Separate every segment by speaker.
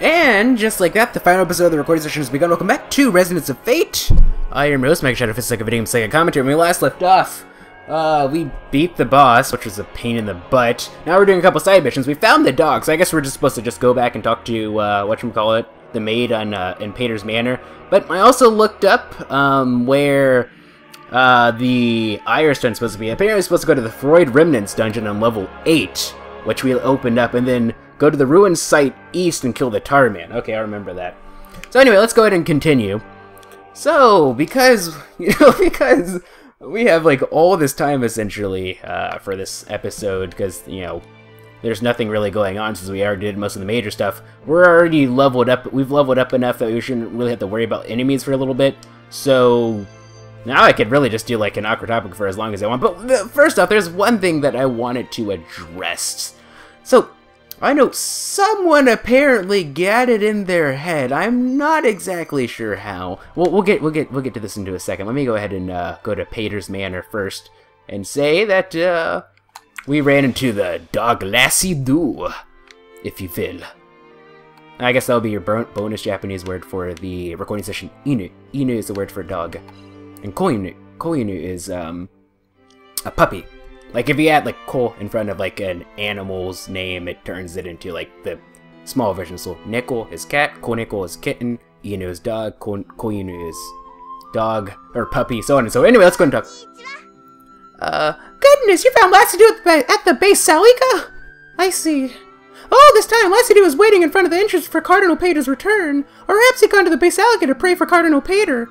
Speaker 1: And just like that, the final episode of the recording session has begun. Welcome back to Resonance of Fate. I am your host, MegaShadowFist, Sega video game Sega commentary. When we last left off, we beat the boss, which was a pain in the butt. Now we're doing a couple side missions. We found the dog, so I guess we're just supposed to just go back and talk to, whatchamacallit, the maid on, in Pater's Manor. But I also looked up, where, the Iristone is supposed to be. Apparently it's supposed to go to the Freud Remnants dungeon on level 8, which we opened up, and then go to the ruined site east and kill the Tar Man. Okay, I remember that. So anyway, let's go ahead and continue. So, because we have, like, all this time, essentially, for this episode, because, you know, there's nothing really going on since we already did most of the major stuff. We're already leveled up. We've leveled up enough that we shouldn't really have to worry about enemies for a little bit. So, now I could really just do, like, an awkward topic for as long as I want. But first off, there's one thing that I wanted to address. So, I know someone apparently got it in their head. I'm not exactly sure how. Well, we'll get to this into a second. Let me go ahead and go to Pater's Manor first and say that we ran into the dog Lassie Do, if you will. I guess that'll be your bonus Japanese word for the recording session. Inu. Inu is the word for dog, and koinu is a puppy. Like, if you add, like, ko in front of, like, an animal's name, it turns it into, like, the small version. So, neko is cat, koneko is kitten, inu is dog, koinu is dog, or puppy, so on and so on. Anyway, let's go and talk. Goodness, you found Lassie-Doo at the base Salika? I see. Oh, this time Lassie-Doo was waiting in front of the entrance for Cardinal Pater's return. Or perhaps he gone to the base Salika to pray for Cardinal Pater.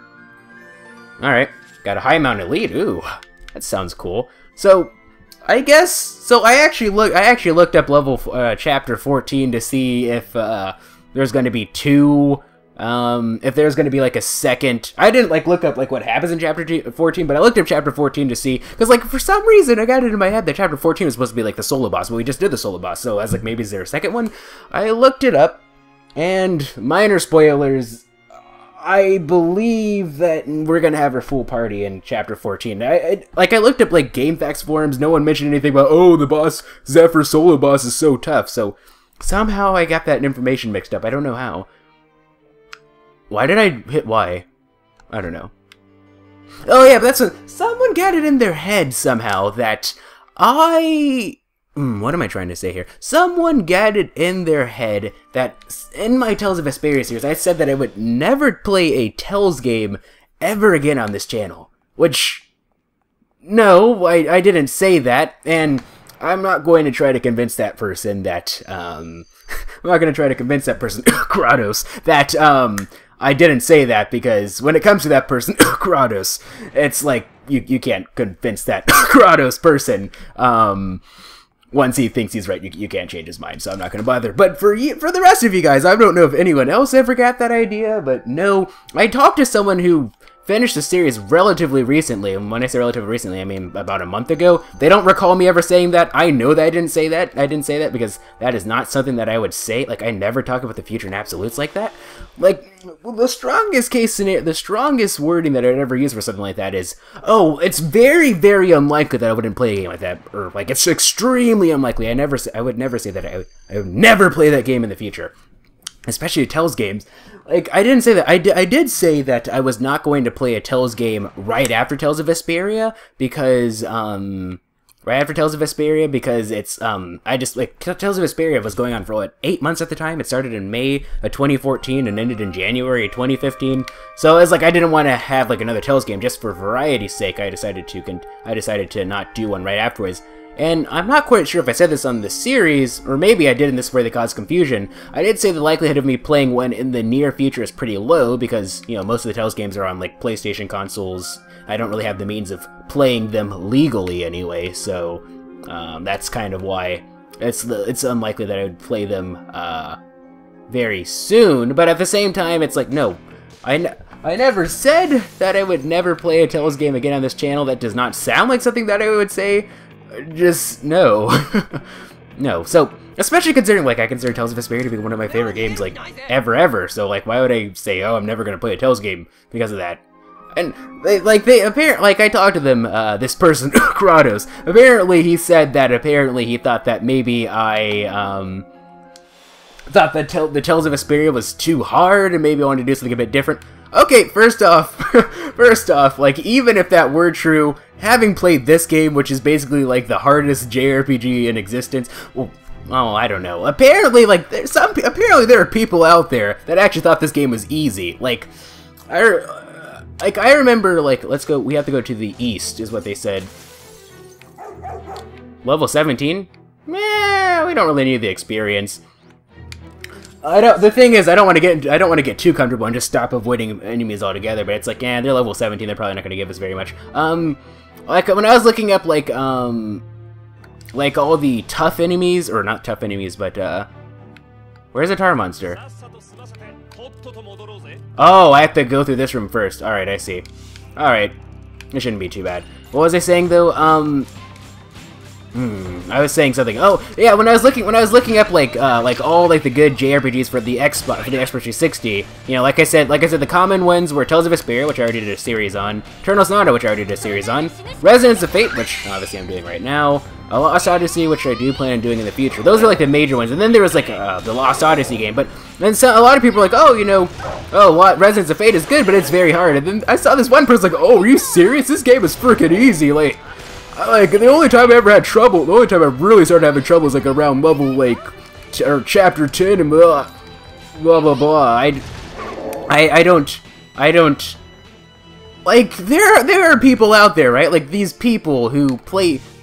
Speaker 1: Alright, got a high-mounted lead. Ooh, that sounds cool. So, I guess, so I actually looked up level, chapter 14 to see if, there's going to be two, if there's going to be, like, a second. I didn't, like, look up, like, what happens in chapter 14, but I looked up chapter 14 to see, because, like, for some reason, I got it in my head that chapter 14 was supposed to be, like, the solo boss, but we just did the solo boss, so I was like, maybe is there a second one? I looked it up, and minor spoilers, I believe that we're gonna have our full party in chapter 14. I looked up, like, GameFAQs forums, no one mentioned anything about, oh, the boss, Zephyr solo boss is so tough, so somehow I got that information mixed up. I don't know how. Why did I hit Y? I don't know. Oh yeah, but that's what, someone got it in their head somehow that what am I trying to say here? Someone got it in their head that in my Tales of Vesperia series, I said that I would never play a Tales game ever again on this channel. Which, no, I didn't say that, and I'm not going to try to convince that person that, I'm not going to try to convince that person, Kratos, that, I didn't say that, because when it comes to that person, Kratos, it's like, you can't convince that Kratos person, once he thinks he's right, you can't change his mind, so I'm not going to bother. But for the rest of you guys, I don't know if anyone else ever got that idea, but no. I talked to someone who finished the series relatively recently, and when I say relatively recently, I mean about a month ago. They don't recall me ever saying that. I know that I didn't say that. I didn't say that because that is not something that I would say. Like, I never talk about the future in absolutes like that. Like, the strongest case scenario, the strongest wording that I'd ever use for something like that is, oh, it's very, very unlikely that I wouldn't play a game like that, or like, it's extremely unlikely. I would never say that I would never play that game in the future, especially Tales games. Like, I didn't say that. I did say that I was not going to play a Tales game right after Tales of Vesperia, because, it's, I just, like, Tales of Vesperia was going on for, what, 8 months at the time? It started in May of 2014 and ended in January of 2015. So it was like, I didn't want to have, like, another Tales game just for variety's sake. I decided to not do one right afterwards. And I'm not quite sure if I said this on the series, or maybe I did in this where they caused confusion. I did say the likelihood of me playing one in the near future is pretty low, because, you know, most of the Tales games are on, like, PlayStation consoles. I don't really have the means of playing them legally anyway, so that's kind of why it's unlikely that I would play them very soon. But at the same time, it's like, no, I never said that I would never play a Tales game again on this channel. That does not sound like something that I would say. Just, no. No, so, especially considering, like, I consider Tales of Vesperia to be one of my favorite games, like, ever, so, like, why would I say, oh, I'm never gonna play a Tales game because of that? And, they apparently, like, I talked to them, this person, Kratos, apparently he said that, he thought that maybe I thought that the Tales of Vesperia was too hard, and maybe I wanted to do something a bit different. Okay, first off, like, even if that were true, having played this game, which is basically, like, the hardest JRPG in existence, well, oh, I don't know. Apparently, like, apparently there are people out there that actually thought this game was easy. Like, I remember, like, we have to go to the east, is what they said. Level 17? Meh, we don't really need the experience. The thing is, I don't want to get too comfortable and just stop avoiding enemies altogether. But it's like, they're level 17. They're probably not going to give us very much. Like when I was looking up like all the tough enemies, or not tough enemies, but where's the tar monster? Oh, I have to go through this room first. All right, I see. All right, it shouldn't be too bad. What was I saying though? I was saying something. Oh, yeah, when I was looking up like all like the good JRPGs for the Xbox 360, you know, like I said, the common ones were Tales of Vesperia, which I already did a series on, Eternal Sonata, which I already did a series on, Resonance of Fate, which obviously I'm doing right now, A Lost Odyssey, which I do plan on doing in the future. Those are like the major ones, and then there was like the Lost Odyssey game. But then a lot of people are like, oh, you know, Resonance of Fate is good, but it's very hard. And then I saw this one person like, oh, are you serious? This game is freaking easy. Like the only time I ever had trouble, the only time I really started having trouble was like around level like or chapter 10 and blah blah blah. I don't like there are people out there, right? Like these people who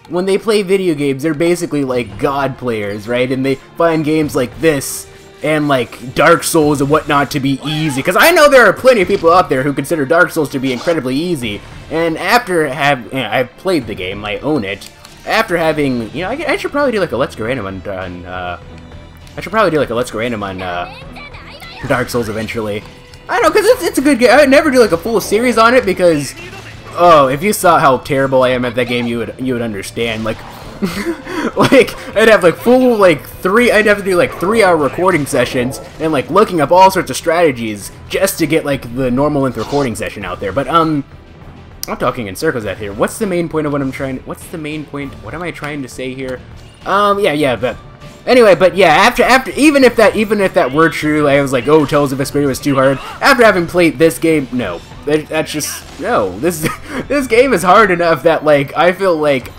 Speaker 1: when they play video games, they're basically like god players, right? And they find games like this and like Dark Souls and whatnot to be easy. Because I know there are plenty of people out there who consider Dark Souls to be incredibly easy. And after I've played the game, I own it. After having, you know, I should probably do like a Let's Go Random on Dark Souls eventually. I don't know, because it's a good game. I would never do like a full series on it because, oh, if you saw how terrible I am at that game, you would understand. Like, like I'd have like I'd have to do like 3-hour recording sessions and like looking up all sorts of strategies just to get like the normal length recording session out there. But I'm talking in circles out here. What's the main point of what I'm trying? What's the main point? What am I trying to say here? Yeah, but. Anyway, but yeah, after even if that were true, I was like, oh, Tales of Vesperia was too hard. After having played this game, no, that's just no. This game is hard enough that like I feel like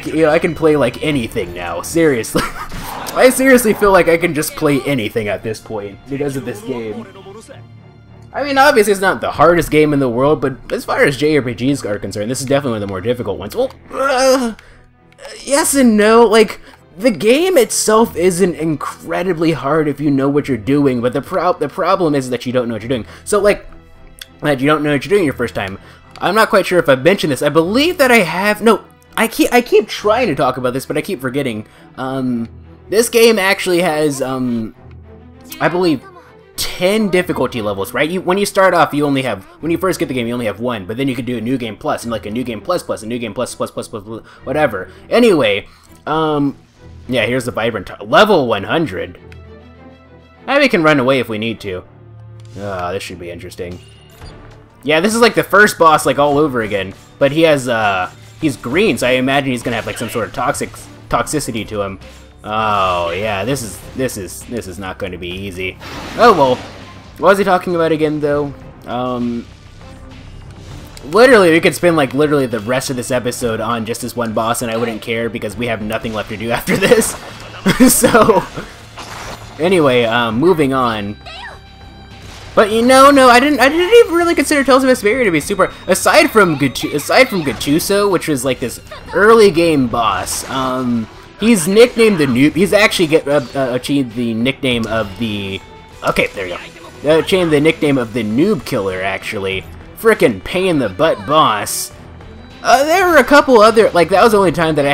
Speaker 1: you know I can play like anything now. Seriously, I seriously feel like I can just play anything at this point because of this game. I mean, obviously it's not the hardest game in the world, but as far as JRPGs are concerned, this is definitely one of the more difficult ones. Well, yes and no, like. The game itself isn't incredibly hard if you know what you're doing, but the problem is that you don't know what you're doing. So, like, that you don't know what you're doing your first time. I'm not quite sure if I've mentioned this. I believe that I have. No, I keep trying to talk about this, but I keep forgetting. This game actually has, I believe, 10 difficulty levels, right? When you start off, when you first get the game, you only have 1, but then you can do a new game plus, and like a new game plus, a new game plus, whatever. Anyway, yeah, here's the Vibrant level 100. Maybe we can run away if we need to. This should be interesting. Yeah, this is like the first boss, like all over again. But he has, he's green, so I imagine he's gonna have like some sort of toxicity to him. Oh yeah, this is not going to be easy. Oh well, what was he talking about again though? Literally, we could spend like literally the rest of this episode on just this one boss, and I wouldn't care because we have nothing left to do after this. So, anyway, moving on. But you know, no, I didn't even really consider Tales of Vesperia to be super. Aside from Gattuso, which was like this early game boss. He's nicknamed the Noob. He's actually achieved the nickname of the. Okay, there you go. Achieved the nickname of the Noob Killer, actually. Frickin' pain in the butt boss. There were a couple other, like that was the only time that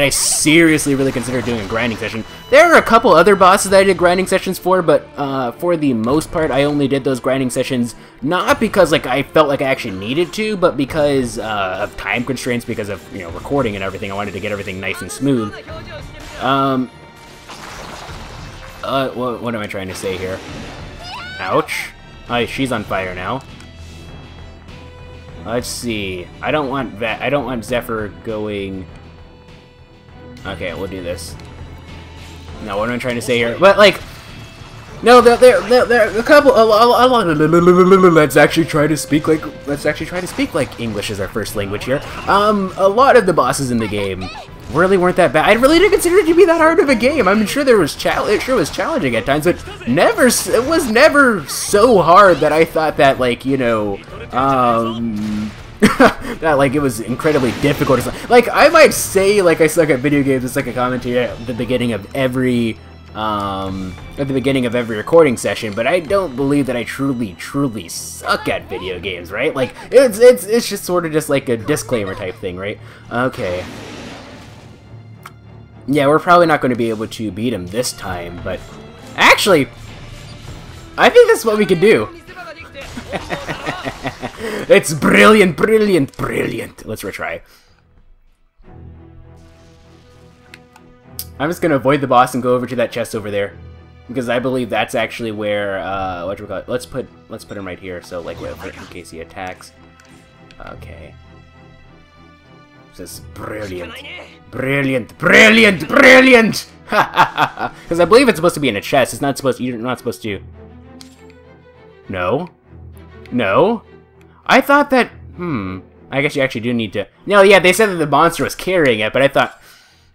Speaker 1: I seriously really considered doing a grinding session. There were a couple other bosses that I did grinding sessions for, but for the most part, I only did those grinding sessions not because like I felt like I actually needed to, but because of time constraints, because of recording and everything. I wanted to get everything nice and smooth. What am I trying to say here? Ouch! She's on fire now. Let's see. I don't want Zephyr going. Okay, we'll do this. No, what am I trying to say here? But, like, no, there a couple. Let's actually try to speak like English is our first language here. A lot of the bosses in the game really weren't that bad. I really didn't consider it to be that hard of a game. I'm sure it sure was challenging at times, but it was never so hard that I thought that, like, you know, that, like, it was incredibly difficult or something. Like, I might say, like, I suck at video games. It's like a commentary at the beginning of every recording session, but I don't believe that I truly suck at video games, right? Like, it's just sort of just like a disclaimer type thing, right? Okay. Yeah, we're probably not going to be able to beat him this time, but actually, I think that's what we could do. It's brilliant, brilliant, brilliant. Let's retry. I'm just gonna avoid the boss and go over to that chest over there, because I believe that's actually where whatchamacallit. Let's put him right here, so like in case he attacks. Okay. This is brilliant, brilliant, brilliant, brilliant. Because I believe it's supposed to be in a chest. It's not supposed. You're not supposed to. No. No. I thought that. I guess you actually do need to. No, yeah, they said that the monster was carrying it, but I thought.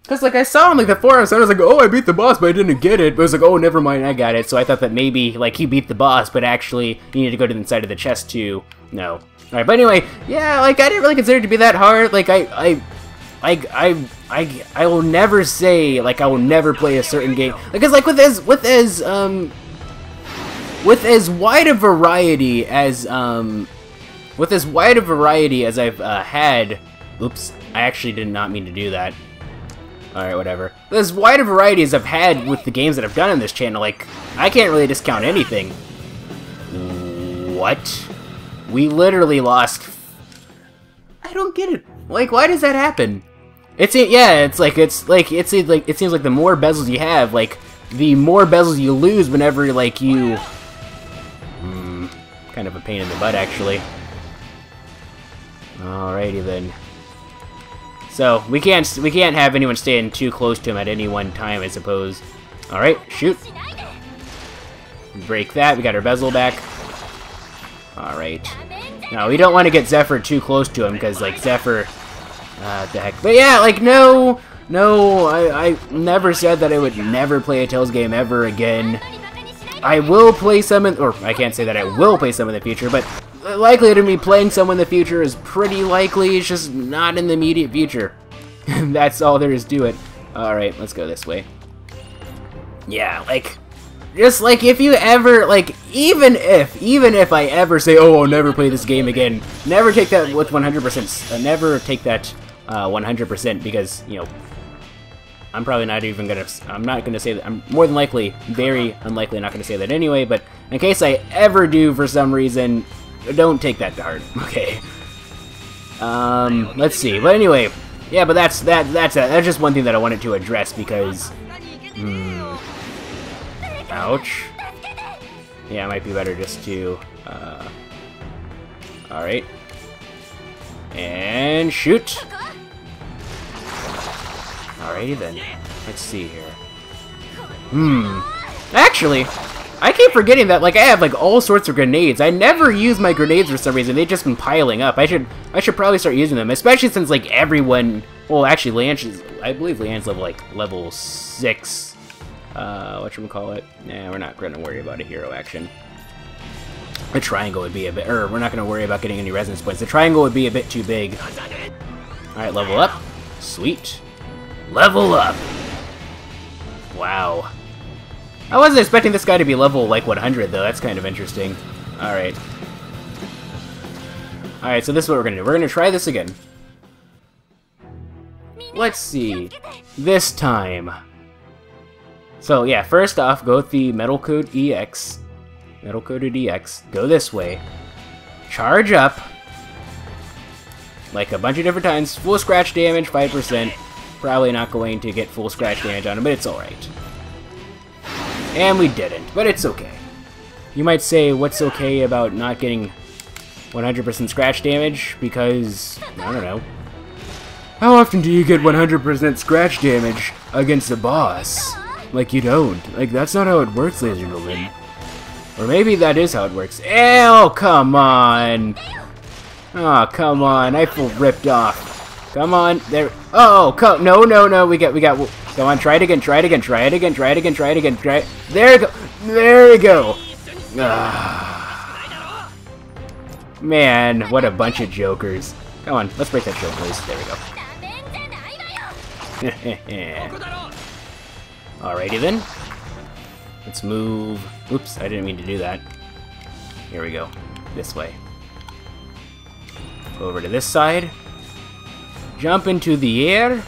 Speaker 1: Because, like, I saw him, like, the forums, so I was like, oh, I beat the boss, but I didn't get it. But I was like, oh, never mind, I got it. So I thought that maybe, like, he beat the boss, but actually, you need to go to the inside of the chest to... No. Alright, but anyway, yeah, like, I didn't really consider it to be that hard. Like, I will never say, like, I will never play a certain game. Because, like, with as wide a variety as I've had... Oops, I actually did not mean to do that. Alright, whatever. As wide a variety as I've had with the games that I've done on this channel, like, I can't really discount anything. What? We literally lost... I don't get it. Like, why does that happen? It seems like the more bezels you have, like, the more bezels you lose whenever, like, you... kind of a pain in the butt, actually. Alrighty then. So we can't have anyone staying too close to him at any one time, I suppose. All right, shoot. Break that. We got our bezel back. All right. Now we don't want to get Zephyr too close to him because, like, Zephyr, the heck. But yeah, like, no. I never said that I would never play a Tales game ever again. I will play some or I can't say that I will play some in the future, but. Likelihood of me playing some in the future is pretty likely. It's just not in the immediate future. That's all there is to it. Alright, let's go this way. Yeah, like, just like if you ever, like, even if I ever say, oh, I'll never play this game again, never take that with 100%, never take that 100% because, you know, I'm probably not even gonna, I'm not gonna say that, I'm more than likely, very unlikely not gonna say that anyway, but in case I ever do for some reason, don't take that to heart, okay? Let's see. But anyway, yeah. But that's just one thing that I wanted to address because, ouch. Yeah, it might be better just to, all right, and shoot. Alrighty then. Let's see here. Actually. I keep forgetting that, like, I have, like, all sorts of grenades. I never use my grenades for some reason. They've just been piling up. I should probably start using them, especially since, like, everyone... Well, actually, I believe Leanne's level 6. Whatchamacallit? Nah, we're not gonna worry about a hero action. The triangle would be a bit... we're not gonna worry about getting any resonance points. The triangle would be a bit too big. Alright, level up. Sweet. Level up! Wow. I wasn't expecting this guy to be level, like, 100, though. That's kind of interesting. Alright. Alright, so this is what we're gonna do. We're gonna try this again. Let's see. This time. So, yeah, first off, go with the Metal Code EX. Metal Coded EX. Go this way. Charge up. Like a bunch of different times. Full scratch damage, 5%. Probably not going to get full scratch damage on him, but it's alright. And we didn't, but it's okay. You might say, what's okay about not getting 100% scratch damage? Because, I don't know. How often do you get 100% scratch damage against a boss? Like, you don't. Like, that's not how it works, ladies and gentlemen. Or maybe that is how it works. Ew, come on! Oh, come on, I feel ripped off. Come on, there. Oh, no, we got. Go on, try it again, try it again. There we go. Ah. Man, what a bunch of jokers. Come on, let's break that shield, please. There we go. Alrighty then. Let's move. Oops, I didn't mean to do that. Here we go. This way. Go over to this side. Jump into the air.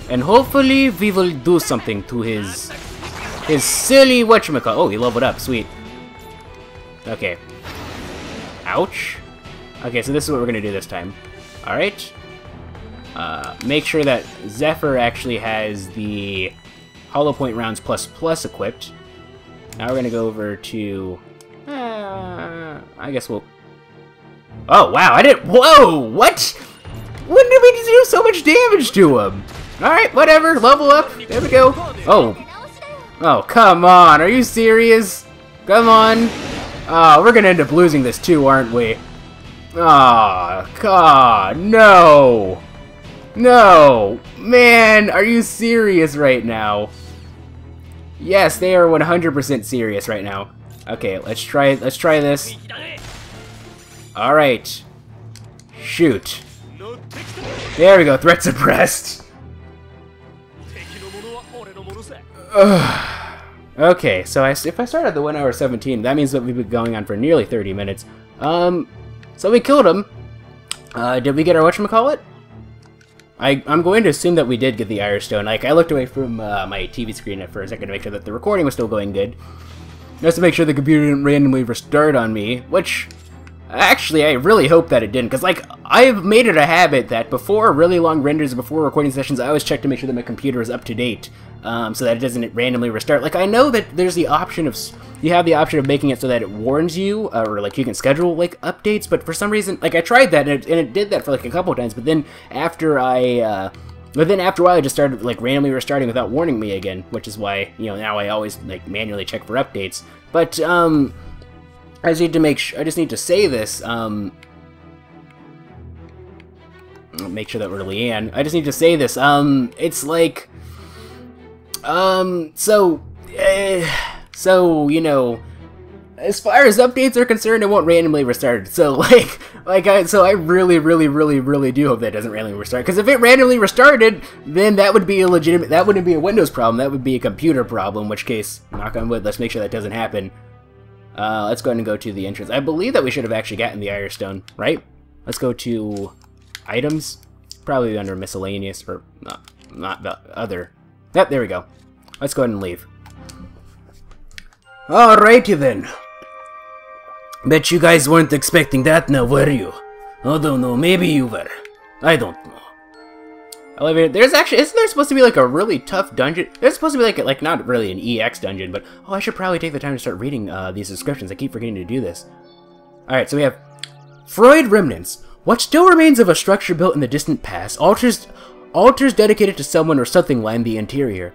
Speaker 1: And hopefully we will do something to his silly whatchamacallit. Oh, he leveled up. Sweet. Okay. Ouch. Okay, so this is what we're going to do this time. Alright. Make sure that Zephyr actually has the Hollow Point Rounds ++ equipped. Now we're going to go over to... I guess we'll... Oh, wow, I didn't... Whoa, what? When did we do so much damage to him? Alright, whatever, level up. There we go. Oh. Oh, come on, are you serious? Come on. Oh, we're going to end up losing this too, aren't we? Oh, God, no. No. Man, are you serious right now? Yes, they are 100% serious right now. Okay, let's try this. Alright. Shoot. There we go, threat suppressed. Okay, so if I start at the 1 hour 17, that means that we've been going on for nearly 30 minutes. So we killed him. Did we get our whatchamacallit? I'm going to assume that we did get the Iristone. Like, I looked away from my TV screen for a second to make sure that the recording was still going good. Just to make sure the computer didn't randomly restart on me, which... Actually, I really hope that it didn't, because, like, I've made it a habit that before really long renders, before recording sessions, I always check to make sure that my computer is up to date, so that it doesn't randomly restart. Like, I know that there's the option of... You have the option of making it so that it warns you, or, like, you can schedule, like, updates, but for some reason... Like, I tried that, and it did that for, like, a couple of times, but then after I... But then after a while, it just started, like, randomly restarting without warning me again, which is why, you know, now I always, like, manually check for updates. But, I just need to I just need to say this, make sure that we're Leanne. I just need to say this, it's like, so, you know, as far as updates are concerned, it won't randomly restart. So, so I really do hope that doesn't randomly restart. Because if it randomly restarted, then that would be a legitimate, that wouldn't be a Windows problem, that would be a computer problem, in which case, knock on wood, let's make sure that doesn't happen. Let's go ahead and go to the entrance. I believe that we should have actually gotten the Iristone, right? Let's go to items. Probably under miscellaneous, or not the other. Yep, there we go. Let's go ahead and leave. Alrighty then. Bet you guys weren't expecting that now, were you? I don't know, maybe you were. I don't know. Elevator. There's actually, isn't there supposed to be like a really tough dungeon? There's supposed to be like not really an EX dungeon, but oh, I should probably take the time to start reading these descriptions. I keep forgetting to do this. Alright, so we have Freud Remnants. What still remains of a structure built in the distant past, altars dedicated to someone or something line the interior.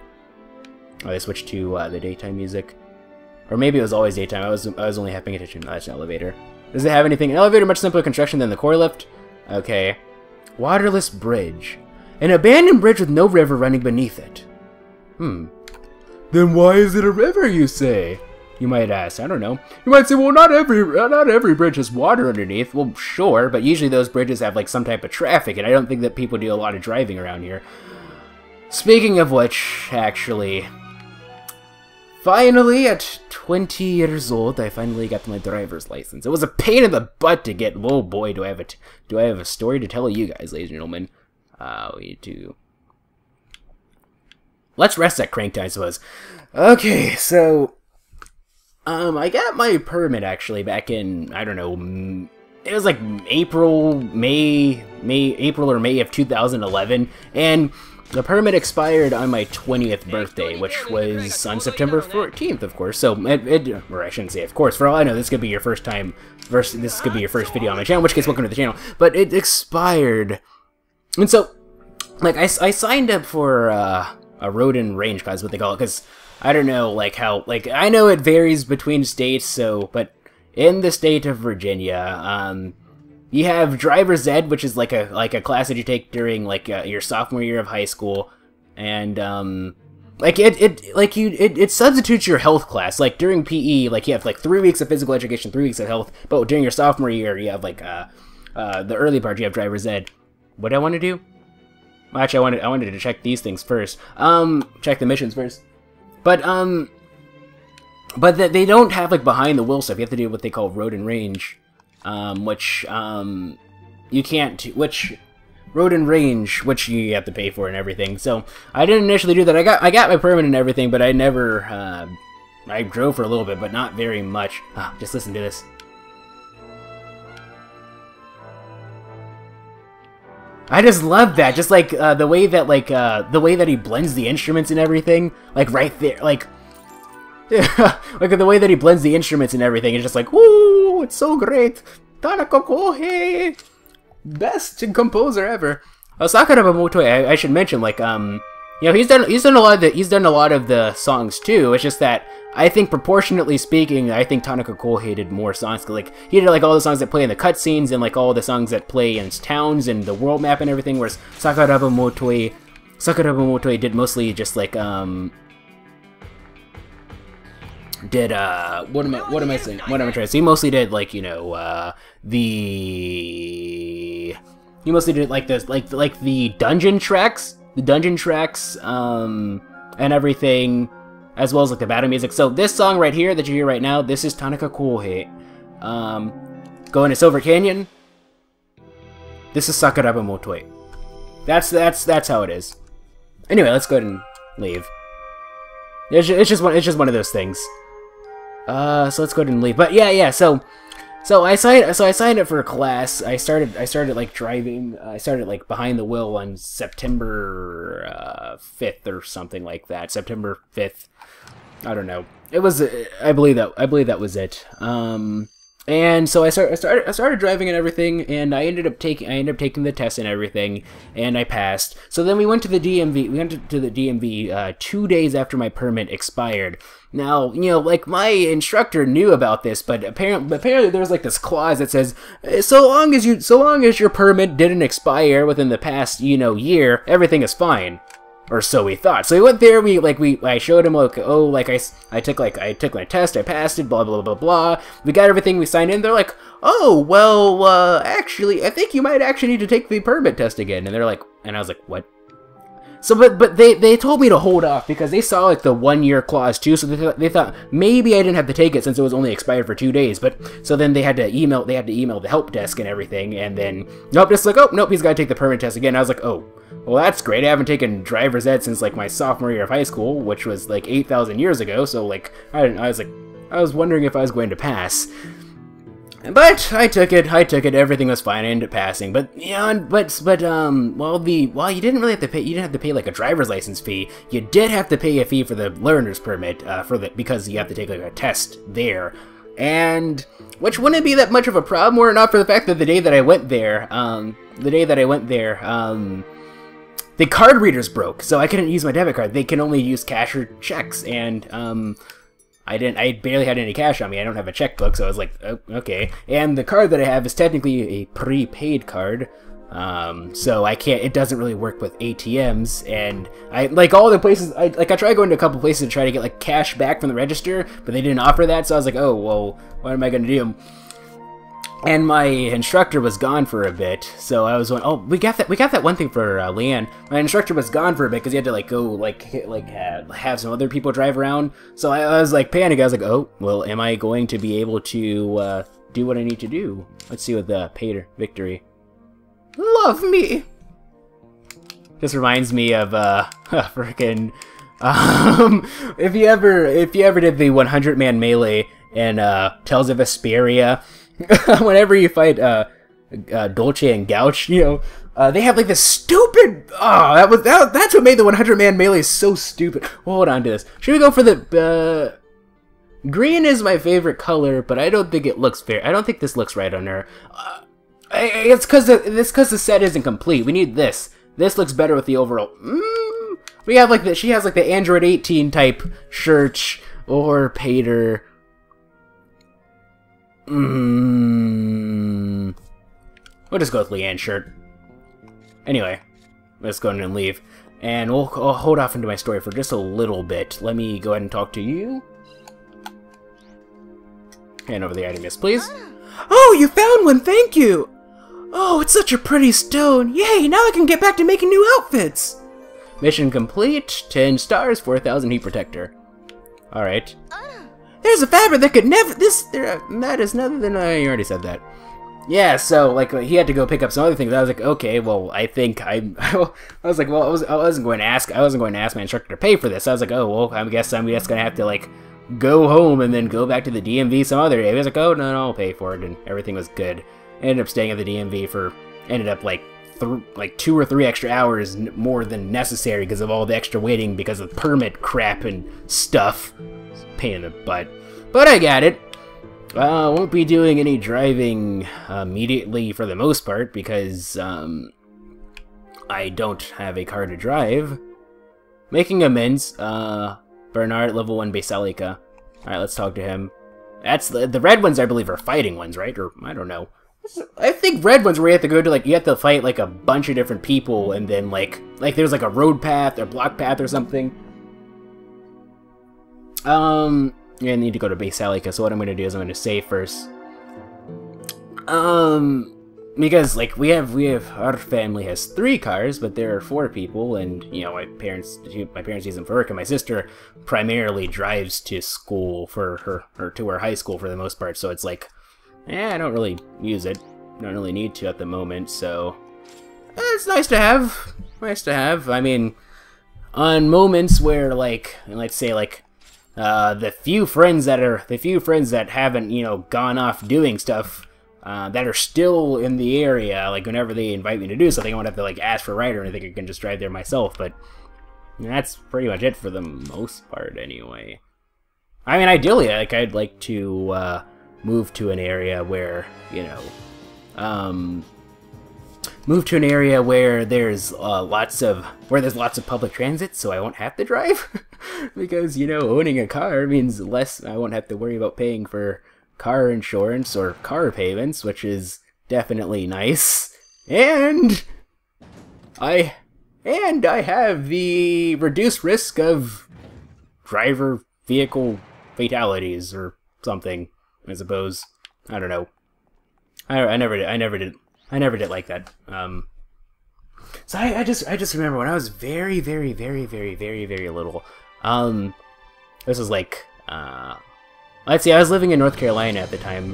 Speaker 1: Oh, I switched to the daytime music. Or maybe it was always daytime. I was only half paying attention. Oh, that's an elevator. Does it have anything? An elevator much simpler construction than the core lift? Okay. Waterless bridge. An abandoned bridge with no river running beneath it. Then why is it a river, you say? You might ask. I don't know. You might say, well, not every bridge has water underneath. Well, sure, but usually those bridges have like some type of traffic, and I don't think that people do a lot of driving around here. Speaking of which, actually, finally, at 20 years old, I finally got my driver's license. It was a pain in the butt to get. Oh boy, do I have a story to tell you guys, ladies and gentlemen. Let's rest that crank time, I suppose. Okay, so I got my permit actually back in, I don't know, it was like April or May of 2011, and the permit expired on my 20th birthday, which was on September 14th, of course. So, or I shouldn't say of course, for all I know, this could be your first video on my channel, in which case, welcome to the channel. But it expired. And so, like, I signed up for a road and range class, what they call it, because I don't know, like, how, like, I know it varies between states, so, but in the state of Virginia, you have driver's ed, which is like a class that you take during, like, your sophomore year of high school, and, like, it substitutes your health class. Like, during PE, like, you have, like, 3 weeks of physical education, 3 weeks of health, but during your sophomore year, you have, like, the early part, you have driver's ed. What do I want to do? Well, actually, I wanted to check these things first. Check the missions first. But they don't have, like, behind the wheel stuff. You have to do what they call road and range, which, you can't, which, road and range, which you have to pay for and everything. So, I didn't initially do that. I got my permit and everything, but I never, I drove for a little bit, but not very much. Just listen to this. I just love that, just like the way that he blends the instruments and everything, like right there, like like the way that he blends the instruments and everything. It's just like, woo, it's so great, Tanaka Kohei, best composer ever. Sakuraba Motoi, I should mention, like, you know, he's done a lot of the songs too. It's just that I think, proportionately speaking, I think Tanaka Kohei did more songs. Like, he did, like, all the songs that play in the cutscenes and, like, all the songs that play in towns and the world map and everything, whereas Sakuraba Motoi did mostly just, like, did, what am I saying? What am I trying to say? He mostly did, like, you know, he mostly did, like, the dungeon tracks, and everything, as well as, like, the battle music. So this song right here that you hear right now, this is Tanaka Kohei. Going to Silver Canyon, this is Sakuraba Motoi. That's how it is. Anyway, let's go ahead and leave. It's just one of those things. So let's go ahead and leave. But yeah. So I signed up for a class. I started like driving. I started like behind the wheel on September 5th or something like that. September 5th. I don't know. It was. I believe that was it. And so I started driving and everything, and I ended up taking the test and everything, and I passed. So then we went to the DMV. We went to the DMV 2 days after my permit expired. Now, you know, like, my instructor knew about this, but apparently there's like this clause that says, so long as your permit didn't expire within the past, you know, year, everything is fine. Or so we thought. So we went there. I showed him, like, oh, like, I took my test. I passed it. Blah blah blah blah. We got everything. We signed in. They're like, oh, well, actually, I think you might actually need to take the permit test again. And they're like, and I was like, what? So, but they told me to hold off because they saw, like, the 1 year clause too. So they thought maybe I didn't have to take it since it was only expired for 2 days. But so then they had to email the help desk and everything. And then nope, just like, oh nope, he's got to take the permit test again. I was like, oh. Well, that's great. I haven't taken driver's ed since, like, my sophomore year of high school, which was, like, 8,000 years ago, so, like, I was wondering if I was going to pass. But I took it, everything was fine, I ended up passing. But, yeah, well, you didn't really have to pay, you didn't have to pay, like, a driver's license fee. You did have to pay a fee for the learner's permit, because you have to take, like, a test there. And, which wouldn't be that much of a problem were it not for the fact that the day that I went there, the card readers broke, so I couldn't use my debit card. They can only use cash or checks, and I barely had any cash on me. I don't have a checkbook, so I was like, oh, okay. And the card that I have is technically a prepaid card, so I can't. It doesn't really work with ATMs, and I like all the places. I tried going to a couple places to try to get like cash back from the register, but they didn't offer that. So I was like, oh well, what am I gonna do? And my instructor was gone for a bit, so I was going, oh, we got that one thing for Leanne. My instructor was gone for a bit because he had to like go have some other people drive around. So I was like panicking. I was like, oh, well, am I going to be able to do what I need to do? Let's see what the paid victory. Love me. This reminds me of freaking if you ever did the 100-man melee in Tales of Vesperia. Whenever you fight Dolce and Gouch, you know, they have like this stupid. Oh, that's what made the 100-man melee so stupid. Well, hold on to this. Should we go for the green? Is my favorite color, but I don't think it looks fair. I don't think this looks right on her. It's because the set isn't complete. We need this. This looks better with the overall. We have like the she has like the Android 18 type shirt or Pater. We'll just go with Leanne's shirt. Anyway, let's go ahead and leave. And I'll hold off into my story for just a little bit. Let me go ahead and talk to you. Hand over the item, yes, please. Oh, you found one, thank you! Oh, it's such a pretty stone. Yay, now I can get back to making new outfits! Mission complete. 10 stars, 4,000 heat protector. Alright. There's a fabric that could never... that is nothing than... you already said that. Yeah, so, like, he had to go pick up some other things. I was like, okay, well, I think I was like, well, I wasn't going to ask my instructor to pay for this. I was like, oh, well, I guess I'm just going to have to, like, go home and then go back to the DMV some other day. He was like, oh, no, I'll pay for it, and everything was good. I ended up staying at the DMV for, ended up, like 2 or 3 extra hours more than necessary because of all the extra waiting because of permit crap and stuff. It's a pain in the butt. But I got it. Won't be doing any driving immediately for the most part because I don't have a car to drive. Making amends. Bernard, level 1 Basilica. Alright, let's talk to him. That's the red ones, I believe, are fighting ones, right? Or I don't know. I think red ones where you have to go to, like, you have to fight like a bunch of different people, and then like there's like a road path or block path or something. Yeah, I need to go to Basilica, so what I'm going to do is I'm going to save first. Because, like, we have, our family has 3 cars, but there are 4 people, and, you know, my parents use them for work, and my sister primarily drives to school for to her high school for the most part, so it's like, I don't really use it. Don't really need to at the moment, so it's nice to have. Nice to have. I mean, on moments where, like, let's say, like, the few friends that haven't, you know, gone off doing stuff, that are still in the area, like, whenever they invite me to do something, I won't have to, like, ask for a ride or anything. I can just drive there myself, but that's pretty much it for the most part, anyway. I mean, ideally, like, I'd like to, move to an area where, you know, move to an area where there's lots of public transit, so I won't have to drive. Because, you know, owning a car means I won't have to worry about paying for car insurance or car payments, which is definitely nice. And I have the reduced risk of driver vehicle fatalities or something, I suppose. I don't know. I never did like that. So I just remember when I was very little. This was like, let's see, I was living in North Carolina at the time,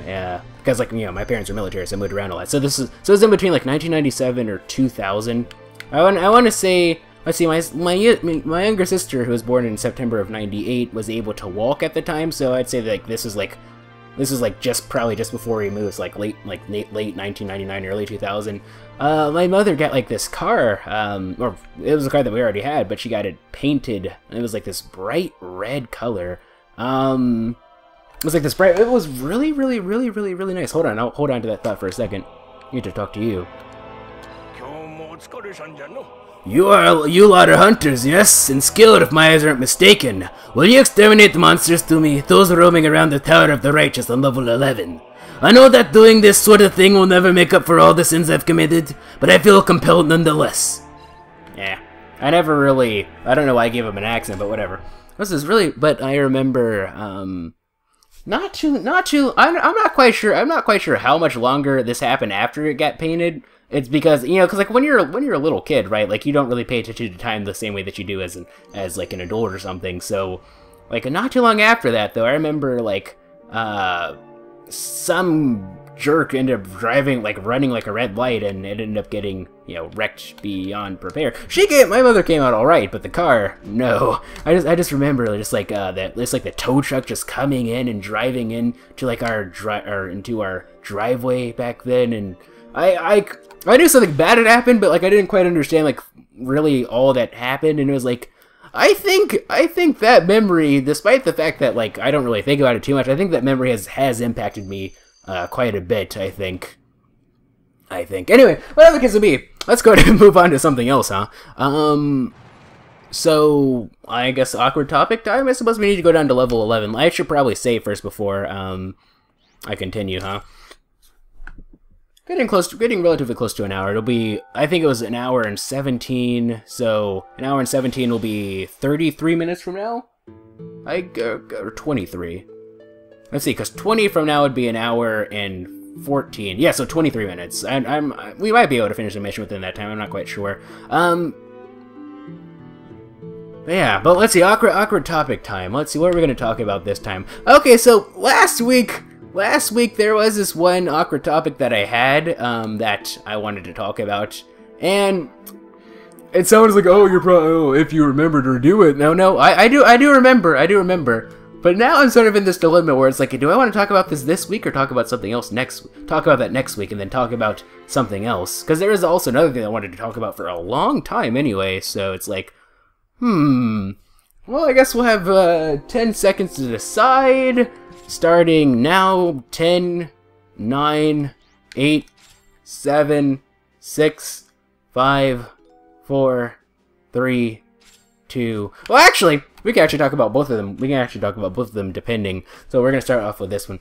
Speaker 1: because, like, you know, my parents were military, so I moved around a lot. So it was in between, like, 1997 or 2000. I want to say, let's see, my younger sister, who was born in September of '98, was able to walk at the time, so I'd say that, like, this is like probably just before we moved, like late 1999, early 2000. My mother got, like, this car, or it was a car that we already had, but she got it painted, and it was like this bright red color. It was like this bright. It was really nice. Hold on, I'll hold on to that thought for a second. I need to talk to you. You lot are hunters, yes, and skilled if my eyes aren't mistaken. Will you exterminate the monsters to me, those roaming around the Tower of the Righteous on level 11? I know that doing this sort of thing will never make up for all the sins I've committed, but I feel compelled nonetheless. Yeah, I don't know why I gave him an accent, but whatever. This is really, but I remember, I'm not quite sure how much longer this happened after it got painted. It's because, you know, like, when you're a little kid, right, like, you don't really pay attention to time the same way that you do as like an adult or something. So, like, not too long after that, though, I remember, like, some jerk ended up running like a red light, and it ended up getting, you know, wrecked beyond repair. My mother came out all right, but the car, no. I just remember just like the tow truck just coming in and driving in to, like, into our driveway back then, and I knew something bad had happened, but, like, I didn't quite understand, like, really all that happened, and it was like, I think that memory, despite the fact that, like, I don't really think about it too much, I think that memory has impacted me quite a bit, I think. Anyway, whatever the case will be, let's go ahead and move on to something else, huh? So, I guess awkward topic time? I suppose we need to go down to level 11. I should probably save first before I continue, huh? Getting relatively close to an hour. It'll be, I think it was an hour and 17, so an hour and 17 will be 33 minutes from now? Or 23. Let's see, because 20 from now would be an hour and 14. Yeah, so 23 minutes. We might be able to finish the mission within that time, I'm not quite sure. Yeah, but let's see, awkward topic time. Let's see, what are we going to talk about this time? Okay, so last week there was this one awkward topic that I had, that I wanted to talk about, and it sounds like, oh, you're probably, if you remembered or do it. No, I do remember, but now I'm sort of in this dilemma where it's like, do I want to talk about this week or talk about something else talk about that next week and then talk about something else? Because there is also another thing I wanted to talk about for a long time anyway, so it's like, well, I guess we'll have 10 seconds to decide. Starting now. 10, 9, 8, 7, 6, 5, 4, 3, 2. Well, actually, we can actually talk about both of them. We can actually talk about both of them depending. So we're going to start off with this one.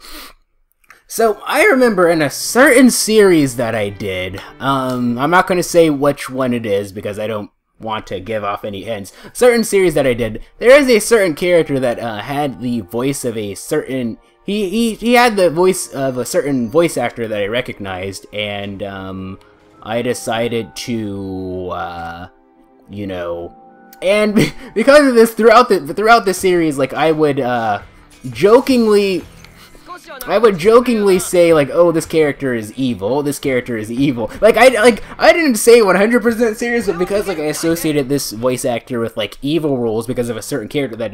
Speaker 1: So, I remember in a certain series that I did, I'm not going to say which one it is because I don't want to give off any hints. Certain series that I did, there is a certain character that had the voice of a certain... He had the voice of a certain voice actor that I recognized, and I decided to, you know... And because of this, throughout the series, like, I would jokingly say, like, oh, this character is evil, this character is evil. Like, I didn't say 100% serious, but because, like, I associated this voice actor with, like, evil roles because of a certain character that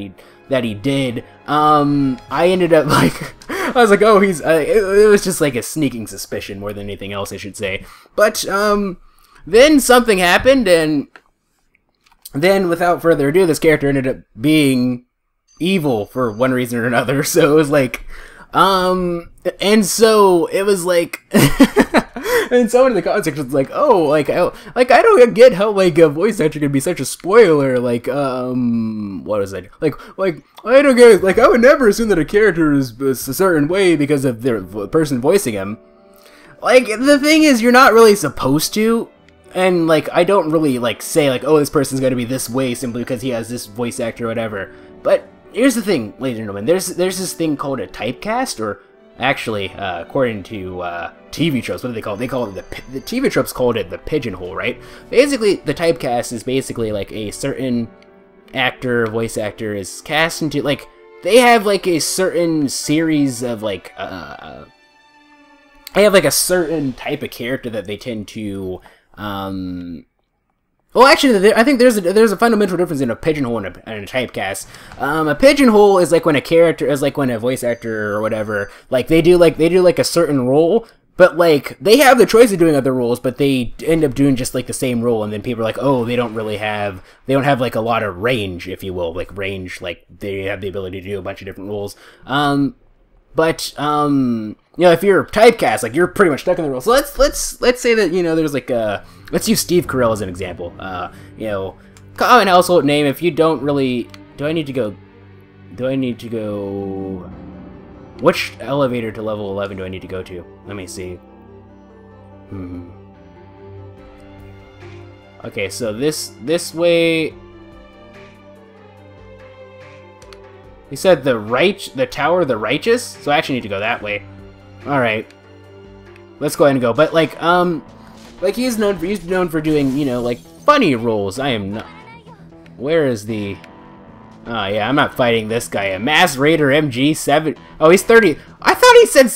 Speaker 1: he did, I ended up, like, I was like, oh, he's, it was just, like, a sneaking suspicion more than anything else, I should say. But, then something happened, and then, without further ado, this character ended up being evil for one reason or another, so it was like... and so it was like, and so in the context it's like, oh, like I don't get how, like, a voice actor can be such a spoiler, like, what was it? Like, I don't get it, like, I would never assume that a character is a certain way because of the person voicing him. Like, the thing is, you're not really supposed to, and, like, I don't really, like, say, like, oh, this person's gonna be this way simply because he has this voice actor or whatever, but... Here's the thing, ladies and gentlemen, there's this thing called a typecast, or actually, according to TV tropes, what do they call it? They call it the TV tropes called it the pigeonhole, right? Basically, the typecast is basically like a certain voice actor is cast into, like, they have like a certain series of like, they have like a certain type of character that they tend to, well, actually, I think there's a fundamental difference in a pigeonhole and a typecast. A pigeonhole is like when a voice actor or whatever, like they do like a certain role, but like they have the choice of doing other roles, but they end up doing just like the same role, and then people are like, oh, they don't have like a lot of range, if you will, like range, like they have the ability to do a bunch of different roles. But you know, if you're typecast, like you're pretty much stuck in the role. So let's say that, you know, there's like let's use Steve Carell as an example. You know, common household name. If you don't really, do I need to go? Which elevator to level 11 do I need to go to? Let me see. Okay, so this way. He said the Tower of the Righteous, so I actually need to go that way. Alright. Let's go ahead and go. But like he's known for doing, you know, like funny roles. I am not. Where is the yeah, I'm not fighting this guy. A Mass Raider MG7. Oh, he's 30. I thought it said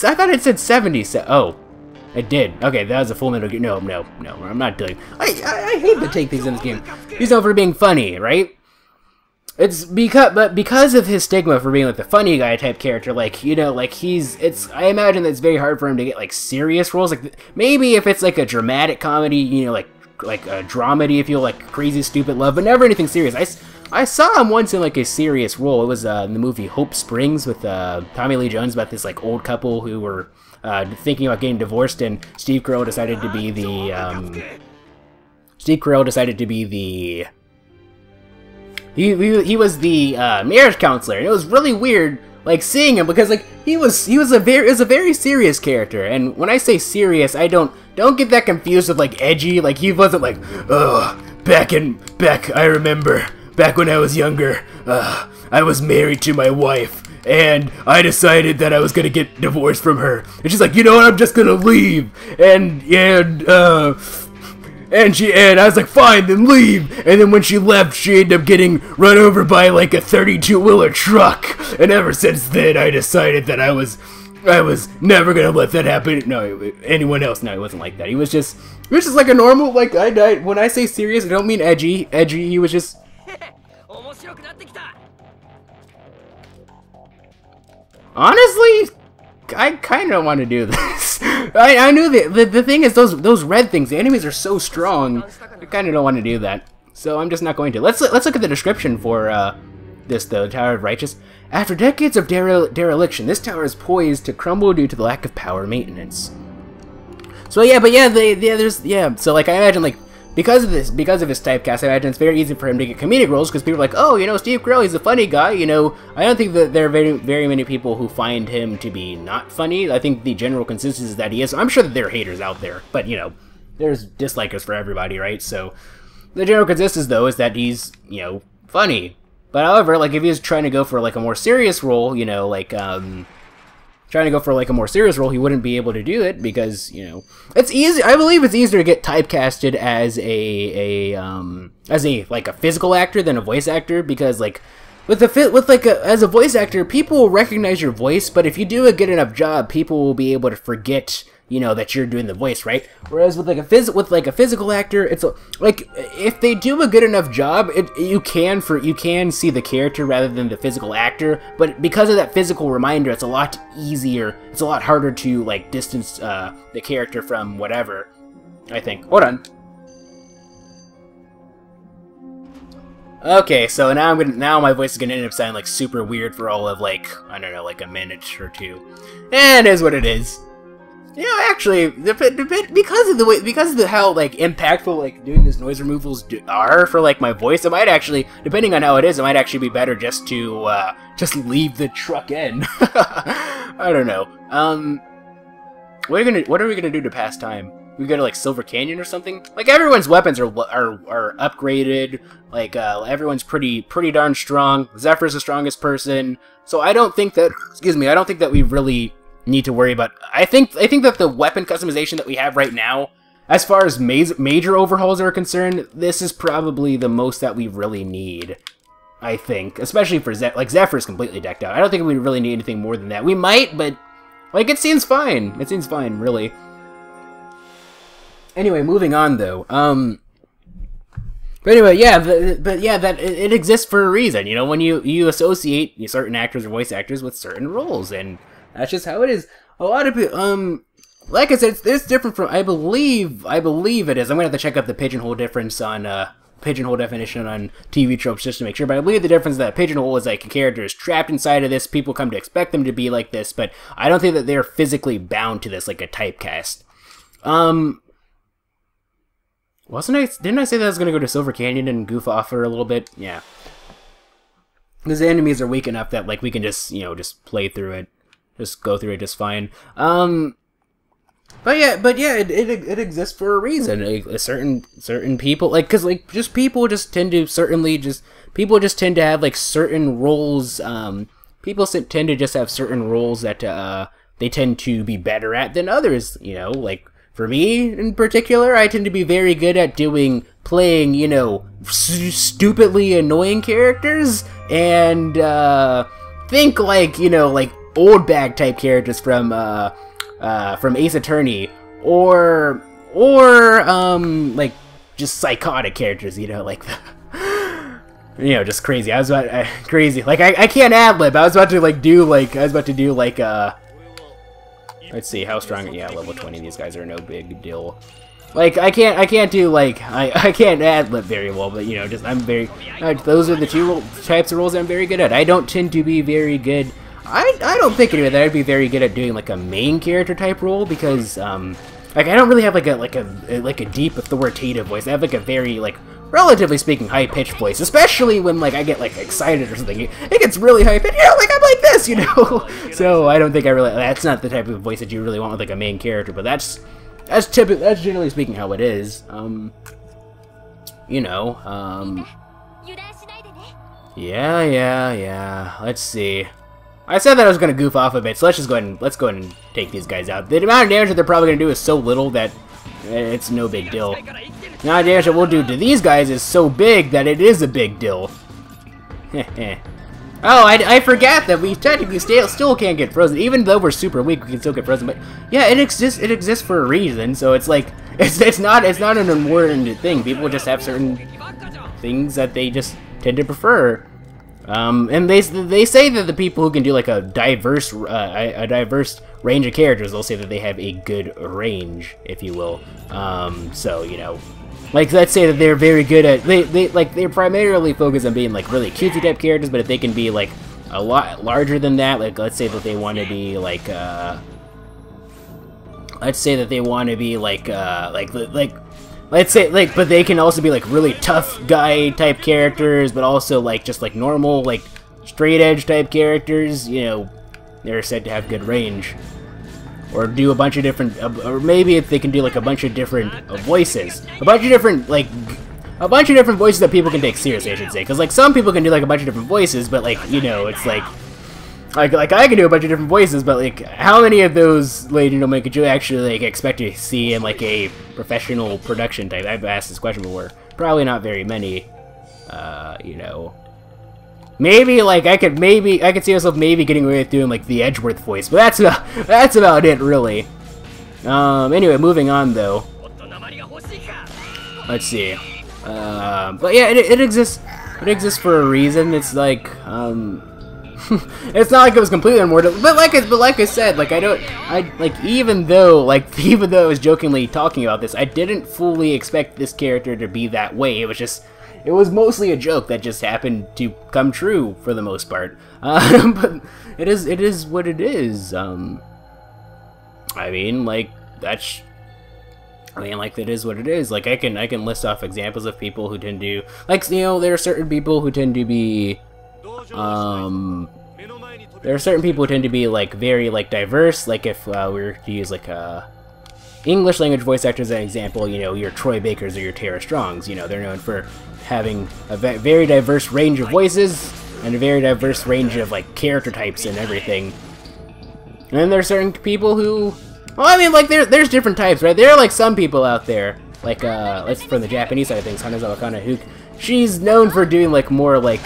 Speaker 1: 70. Oh. It did. Okay, that was a full Metal Gear. No, I'm not doing. I hate to take things in this game. He's known for being funny, right? It's because of his stigma for being like the funny guy type character, like, you know, like I imagine that it's very hard for him to get like serious roles. Like maybe if it's like a dramatic comedy, you know, like a dramedy, if you will, like Crazy Stupid Love, but never anything serious. I saw him once in like a serious role. It was in the movie Hope Springs with Tommy Lee Jones, about this like old couple who were thinking about getting divorced, and Steve Carell decided to be the he was the marriage counselor, and it was really weird, like, seeing him, because, like, he was a very serious character, and when I say serious, I don't get that confused with, like, edgy. Like, he wasn't like, oh, back I remember back when I was younger, I was married to my wife, and I decided that I was gonna get divorced from her, and she's like, you know what, I'm just gonna leave, and I was like, fine, then leave. And then when she left, she ended up getting run over by like a 32-wheeler truck. And ever since then, I decided that I was never gonna let that happen. No, anyone else? No, he wasn't like that. He was just like a normal, like, when I say serious, I don't mean edgy. He was just. Honestly, I kind of want to do this. I knew the thing is, those red things, the enemies are so strong. I kind of don't want to do that, so I'm just not going to. Let's look at the description for this, the Tower of Righteous. After decades of dereliction, this tower is poised to crumble due to the lack of power maintenance. So yeah, but yeah, so like I imagine, like, because of his typecast, I imagine it's very easy for him to get comedic roles, because people are like, oh, you know, Steve Carell, he's a funny guy, you know. I don't think that there are very many people who find him to be not funny. I think the general consensus is that he is. I'm sure that there are haters out there, but, you know, there's dislikers for everybody, right? So the general consensus, though, is that he's, you know, funny. But however, like, if he was trying to go for, like, a more serious role, you know, like, trying to go for, like, a more serious role, he wouldn't be able to do it, because, you know, it's easy. I believe it's easier to get typecasted as like a physical actor than a voice actor, because, like, as a voice actor, people will recognize your voice, but if you do a good enough job, people will be able to forget, you know, that you're doing the voice, right? Whereas with a physical actor, it's like, if they do a good enough job, you can see the character rather than the physical actor. But because of that physical reminder, it's a lot easier. It's a lot harder to, like, distance the character from whatever, I think. Hold on. Okay, so now my voice is gonna end up sounding, like, super weird for all of, like, I don't know, like a minute or two. And it is what it is. You know, actually, because of how, like, impactful, like, doing these noise removals are for, like, my voice, it might actually, depending on how it is, it might actually be better just to just leave the truck in. I don't know. What are we gonna do to pass time? We go to, like, Silver Canyon or something? Like, everyone's weapons are upgraded. Like, everyone's pretty darn strong. Zephyr's the strongest person. So I don't think that, I don't think that we really need to worry about. I think that the weapon customization that we have right now, as far as major overhauls are concerned, this is probably the most that we really need. I think, especially for Zephyr's completely decked out. I don't think we really need anything more than that. We might, but, like, it seems fine. It seems fine, really. Anyway, moving on though. But anyway, yeah, that it exists for a reason. You know, when you associate certain actors or voice actors with certain roles, and that's just how it is. A lot of people, like I said, it's different from, I believe it is. I'm gonna have to check up the pigeonhole difference on, pigeonhole definition on TV tropes just to make sure, but I believe the difference is that pigeonhole is like a character is trapped inside of this, people come to expect them to be like this, but I don't think that they're physically bound to this like a typecast. Didn't I say that I was gonna go to Silver Canyon and goof off for a little bit? Yeah. Because the enemies are weak enough that, like, we can just, you know, just play through it. Just go through it just fine. But yeah, it exists for a reason. Like, certain people, like, cause like people just tend to have like certain roles. People tend to just have certain roles that they tend to be better at than others. You know, like for me in particular, I tend to be very good at playing, you know, stupidly annoying characters, and think like, you know, like old bag type characters from Ace Attorney, or like just psychotic characters, you know, like you know, just crazy. Crazy. Like I can't ad-lib. I was about to do like let's see how strong. Yeah, level 20. These guys are no big deal. Like I can't do like I can't ad-lib very well, but you know, just those are the two types of roles I'm very good at. I don't tend to be very good. I don't think anyway that I'd be very good at doing like a main character type role, because like I don't really have like a deep authoritative voice. I have like a very like relatively speaking, high-pitched voice, especially when, like, I get, like, excited or something. It gets really high-pitched, you know, like, I'm like this, you know? So, I don't think that's not the type of voice that you really want with, like, a main character, but that's generally speaking how it is. You know, yeah, let's see. I said that I was gonna goof off a bit, so let's go ahead and take these guys out. The amount of damage that they're probably gonna do is so little that it's no big deal. The amount of damage that we'll do to these guys is so big that it is a big deal. Oh, I forgot that we technically still can't get frozen. Even though we're super weak, we can still get frozen. But yeah, it exists for a reason. So it's like it's not an important thing. People just have certain things that they just tend to prefer. And they say that the people who can do like a diverse range of characters, they'll say that they have a good range, if you will. So you know, like let's say that they're very good at they're primarily focused on being like really cutesy type characters, but if they can be like a lot larger than that, like let's say that they want to be like let's say, like, but they can also be, like, really tough guy type characters, but also, like, just, like, normal, like, straight edge type characters, you know, they're said to have good range. Or do a bunch of different, or maybe if they can do, like, a bunch of different voices. A bunch of different voices that people can take seriously, I should say. Because, like, some people can do, like, a bunch of different voices, but, like, you know, it's like I can do a bunch of different voices, but like, how many of those, ladies and gentlemen, could you actually like expect to see in like a professional production type? I've asked this question before. Probably not very many. You know, maybe like I could see myself maybe getting away with doing like the Edgeworth voice, but that's about it really. Anyway, moving on though. Let's see. But yeah, it exists. It exists for a reason. It's like it's not like it was completely unmortal, but like I said, like even though I was jokingly talking about this, I didn't fully expect this character to be that way. It was mostly a joke that just happened to come true for the most part. But it is what it is. I mean, like that is what it is. Like I can list off examples of people who tend to, like, you know, there are certain people who tend to be like very like diverse. Like if we were to use like English language voice actors as an example, you know, your Troy Bakers or your Tara Strongs, you know, they're known for having a very diverse range of voices and a very diverse range of like character types and everything. And then there's certain people who, well, I mean, like there's different types, right? There are like some people out there, like let's from the Japanese side of things, Hanazawa Kana, who she's known for doing like more like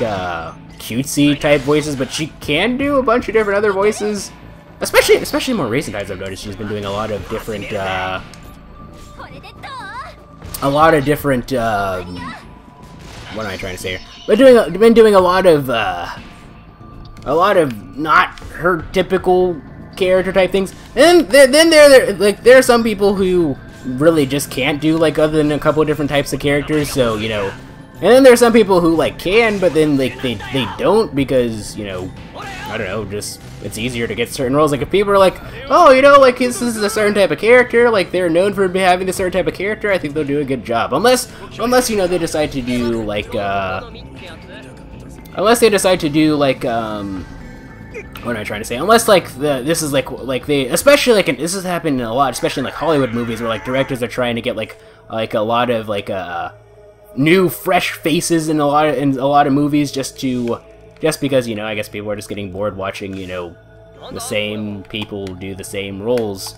Speaker 1: cutesy type voices, but she can do a bunch of different other voices. Especially more recent times, I've noticed she's been doing a lot of different what am I trying to say here? Been doing a lot of not her typical character type things. And then there are some people who really just can't do like other than a couple of different types of characters, so you know. And then there's some people who like can, but then like they don't because, you know, I don't know, just it's easier to get certain roles. Like if people are like, oh, you know, like this is a certain type of character, like they're known for having a certain type of character, I think they'll do a good job. Unless you know they decide to do like what am I trying to say? Unless like this is like they, especially like this has happened a lot, especially in like Hollywood movies where like directors are trying to get like a lot of like new fresh faces in a lot of movies just because, you know, I guess people are just getting bored watching, you know, the same people do the same roles.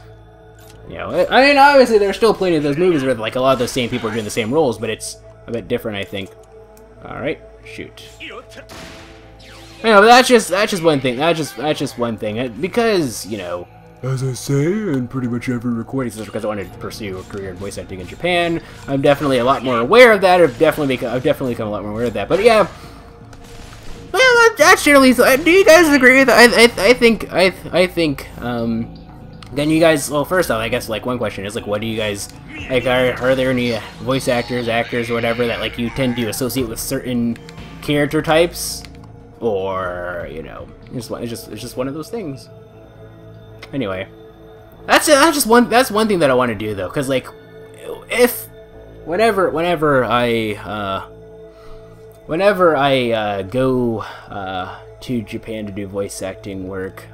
Speaker 1: You know, I mean, obviously there's still plenty of those movies where like a lot of those same people are doing the same roles, but it's a bit different, I think. All right, shoot. You know, but that's just one thing. That's just one thing because, you know, as I say in pretty much every recording, this is because I wanted to pursue a career in voice acting in Japan. I'm definitely a lot more aware of that. I've definitely become a lot more aware of that. But yeah, well, that's generally. Do you guys agree with that? I think. Then you guys. Well, first off, I guess like one question is like, what do you guys like? Are there any voice actors, or whatever that like you tend to associate with certain character types, or you know, it's just one of those things. Anyway, that's one thing that I want to do though, because like, if whenever I go to Japan to do voice acting work,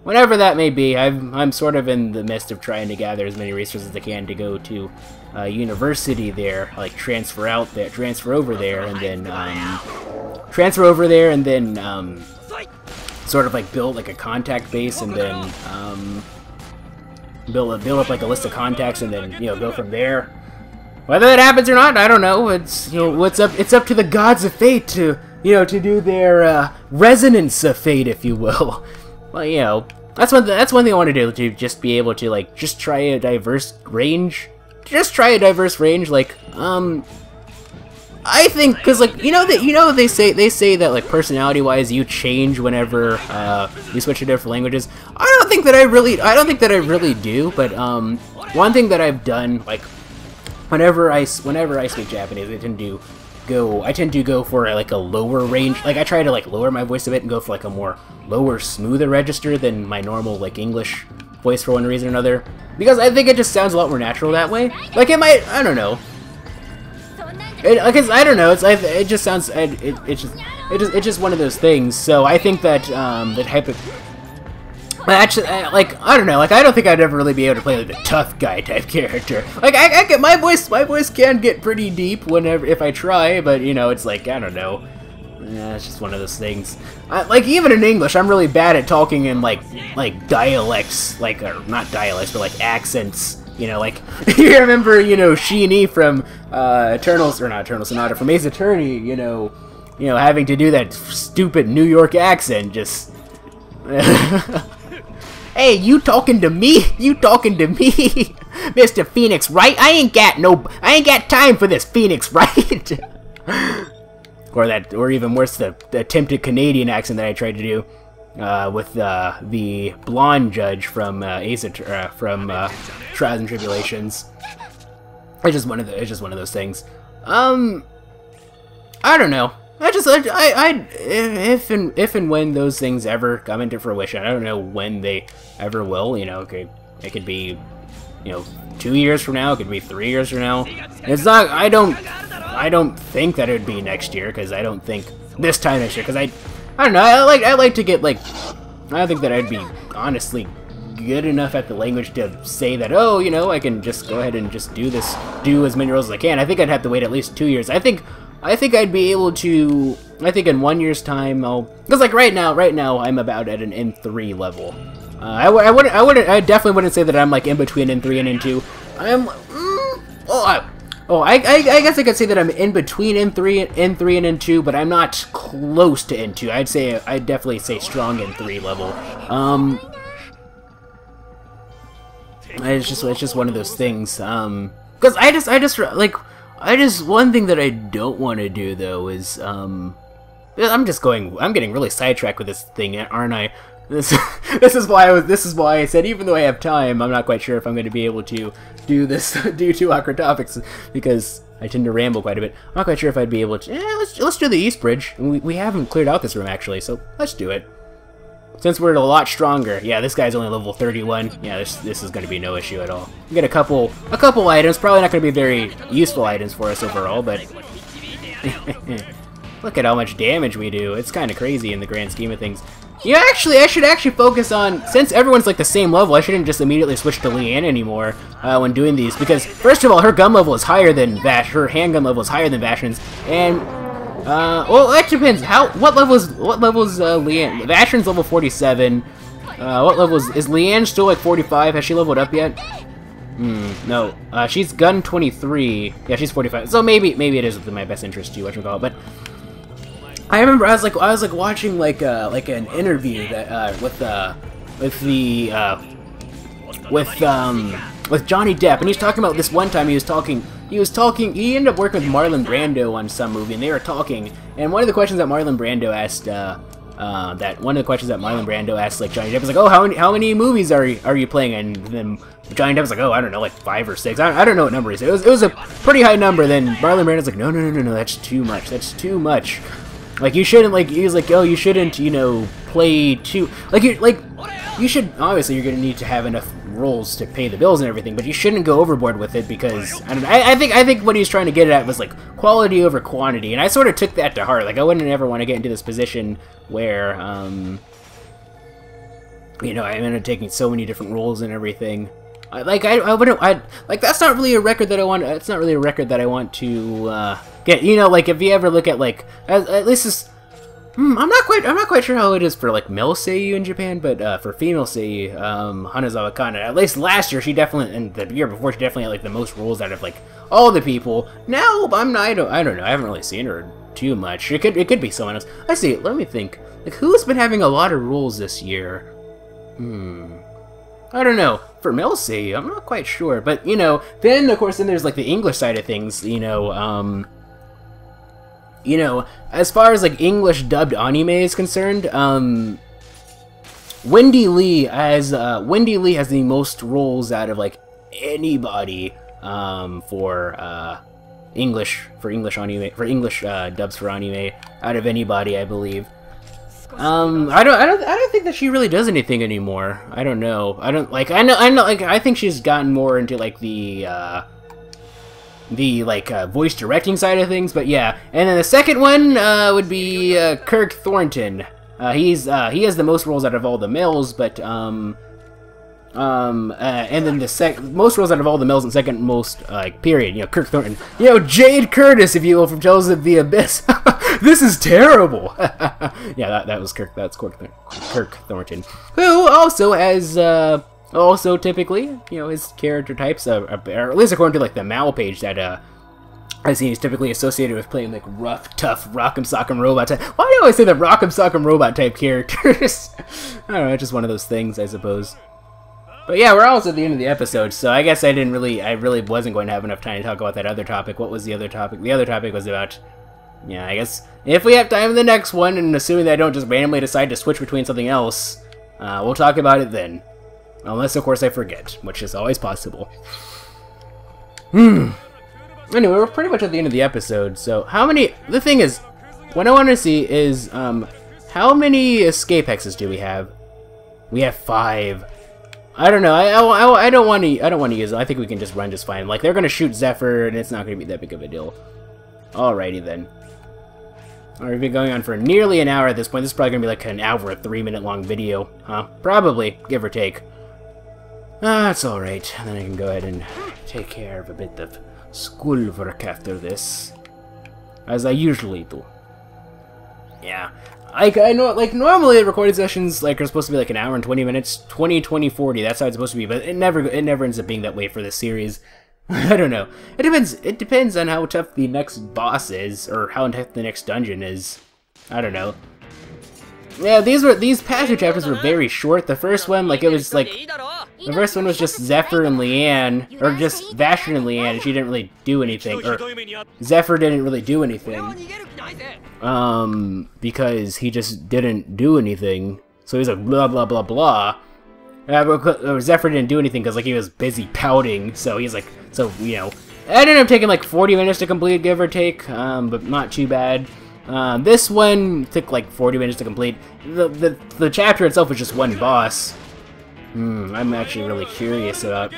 Speaker 1: whenever that may be, I'm sort of in the midst of trying to gather as many resources as I can to go to university there, like transfer over there, and then sort of like build like a contact base, and then build up like a list of contacts, and then go from there. Whether that happens or not, I don't know. It's it's up to the gods of fate to to do their resonance of fate, if you will. Well, that's one thing I want to do, to just be able to like just try a diverse range. Like I think, because like they say that like personality wise you change whenever you switch to different languages. I don't think that I really do, but one thing that I've done, like whenever I speak Japanese, I tend to go for like a lower range. Like I try to like lower my voice a bit and go for like a more lower, smoother register than my normal like English voice for one reason or another, because I think it just sounds a lot more natural that way. Like it might, I don't know. Because I don't know, it just sounds, it's just one of those things. So I think that that type of, actually, like I don't know, like I don't think I'd ever really be able to play like a tough guy type character. Like I get my voice can get pretty deep if I try, but it's like I don't know. It's just one of those things. Like even in English, I'm really bad at talking in like dialects, or not dialects, but like accents. Like you remember, Sheeny from Eternal Sonata, from Ace Attorney. Having to do that stupid New York accent. Just hey, you talking to me? You talking to me, Mr. Phoenix Wright? I ain't got time for this, Phoenix Wright. Or even worse, the attempted Canadian accent that I tried to do with the blonde judge from Trials and Tribulations. It's just one of those things. I don't know. If and when those things ever come into fruition, I don't know when they ever will. Okay, it could be 2 years from now, it could be 3 years from now. It's not. I don't think that it would be next year, because I don't think this time next year, because I don't know. I like to get like. I think that I'd be honestly good enough at the language to say that, oh, I can just go ahead and just do as many roles as I can. I think I'd have to wait at least 2 years. I think I'd be able to. I think in 1 year's time, because like right now I'm about at an N3 level. I definitely wouldn't say that I'm like in between N3 and N2. I guess I could say that I'm in between N3 and N2, but I'm not close to N2. I'd definitely say strong N3 level. It's just one of those things. Because one thing that I don't want to do though is I'm getting really sidetracked with this thing, aren't I? This is why I said, even though I have time, I'm not quite sure if I'm going to be able to do 2 awkward topics, because I tend to ramble quite a bit. I'm not quite sure if I'd be able to. Let's do the East Bridge. We haven't cleared out this room actually, so let's do it. Since we're a lot stronger. Yeah, this guy's only level 31. Yeah, this is going to be no issue at all. We get a couple items. Probably not going to be very useful items for us overall, but look at how much damage we do. It's kind of crazy in the grand scheme of things. Yeah, actually, I should focus on, since everyone's like the same level, I shouldn't just immediately switch to Leanne anymore when doing these, because first of all, her gun level is higher than her handgun level is higher than Vashyron's, and well, that depends. What level is Leanne? Vashyron's level 47. What level is Leanne still like 45? Has she leveled up yet? No. She's gun 23. Yeah, she's 45. So maybe it is within my best interest to whatchamacallit, but I remember I was watching like an interview that with Johnny Depp, and he's talking about this one time he ended up working with Marlon Brando on some movie, and they were talking, and one of the questions that Marlon Brando asked like Johnny Depp was like, oh, how many movies are you playing? And then Johnny Depp was like, oh, I don't know, like 5 or 6. I don't know what number he said. It was a pretty high number. Then Marlon Brando's like, no, that's too much. That's too much. Like, you shouldn't, like, he was like, oh, you shouldn't, play too, you should, obviously, you're gonna need to have enough roles to pay the bills and everything, but you shouldn't go overboard with it because I don't know. I think what he was trying to get at was like quality over quantity, and I sort of took that to heart. Like I wouldn't ever want to get into this position where you know, I ended up taking so many different roles and everything. Like that's not really a record that I want. It's not really a record that I want to get. You know, like if you ever look at like at least this. I'm not quite sure how it is for like male seiyuu in Japan, but for female seiyuu, Hanazawa Kana, at least last year she definitely, and the year before she definitely had like the most roles out of like all the people. Now I don't know. I haven't really seen her too much. It could be someone else. I see. Let me think. Like who's been having a lot of roles this year? I don't know. For male seiyuu, I'm not quite sure. But you know, then of course, then there's like the English side of things. You know, as far as like English dubbed anime is concerned, Wendy Lee has the most roles out of like anybody for English anime, for English dubs for anime out of anybody, I believe. I don't think that she really does anything anymore. I don't know. I know like I think she's gotten more into like the voice directing side of things, but yeah. And then the second one would be Kirk Thornton. He has the most roles out of all the males, but and then the most roles out of all the males and second most period. You know, Kirk Thornton. You know, Jade Curtis, if you will, from Tales of the Abyss. This is terrible. Yeah, that was Kirk. That's Kirk Thornton, who also has. Also, typically, you know, his character types, or at least according to, like, the Mal page that, I've seen he's typically associated with playing, like, rough, tough, rock'em sock'em robot type. Why do I always say the rock'em sock'em robot type characters? I don't know, it's just one of those things, I suppose. But yeah, we're almost at the end of the episode, so I guess I really wasn't going to have enough time to talk about that other topic. What was the other topic? The other topic was about, yeah, I guess, if we have time in the next one, and assuming that I don't just randomly decide to switch between something else, we'll talk about it then. Unless, of course, I forget, which is always possible. Anyway, we're pretty much at the end of the episode, so the thing is, what I want to see is, how many escape hexes do we have? We have 5. I don't know, I don't want to use them. I think we can just run just fine. Like, they're going to shoot Zephyr, and it's not going to be that big of a deal. Alrighty, then. Alright, we've been going on for nearly an hour at this point. This is probably going to be like an hour, a 3-minute long video, huh? Probably, give or take. That's alright. Then I can go ahead and take care of a bit of schoolwork after this. As I usually do. Yeah. I know, like, normally recording sessions, like, are supposed to be like an hour and 20 minutes. 20, 40, that's how it's supposed to be, but it never ends up being that way for this series. I don't know. It depends on how tough the next boss is, or how tough the next dungeon is. I don't know. Yeah, these past 2 chapters were very short. The first one, like, it was like, the first one was just Zephyr and Leanne, or just Vashyron and Leanne, and she didn't really do anything, or Zephyr didn't really do anything, because he just didn't do anything. So he's like blah blah blah blah. Zephyr didn't do anything because like he was busy pouting. So he's like, so you know, it ended up taking like 40 minutes to complete, give or take, but not too bad. This one took like 40 minutes to complete. The chapter itself was just one boss. I'm actually really curious about.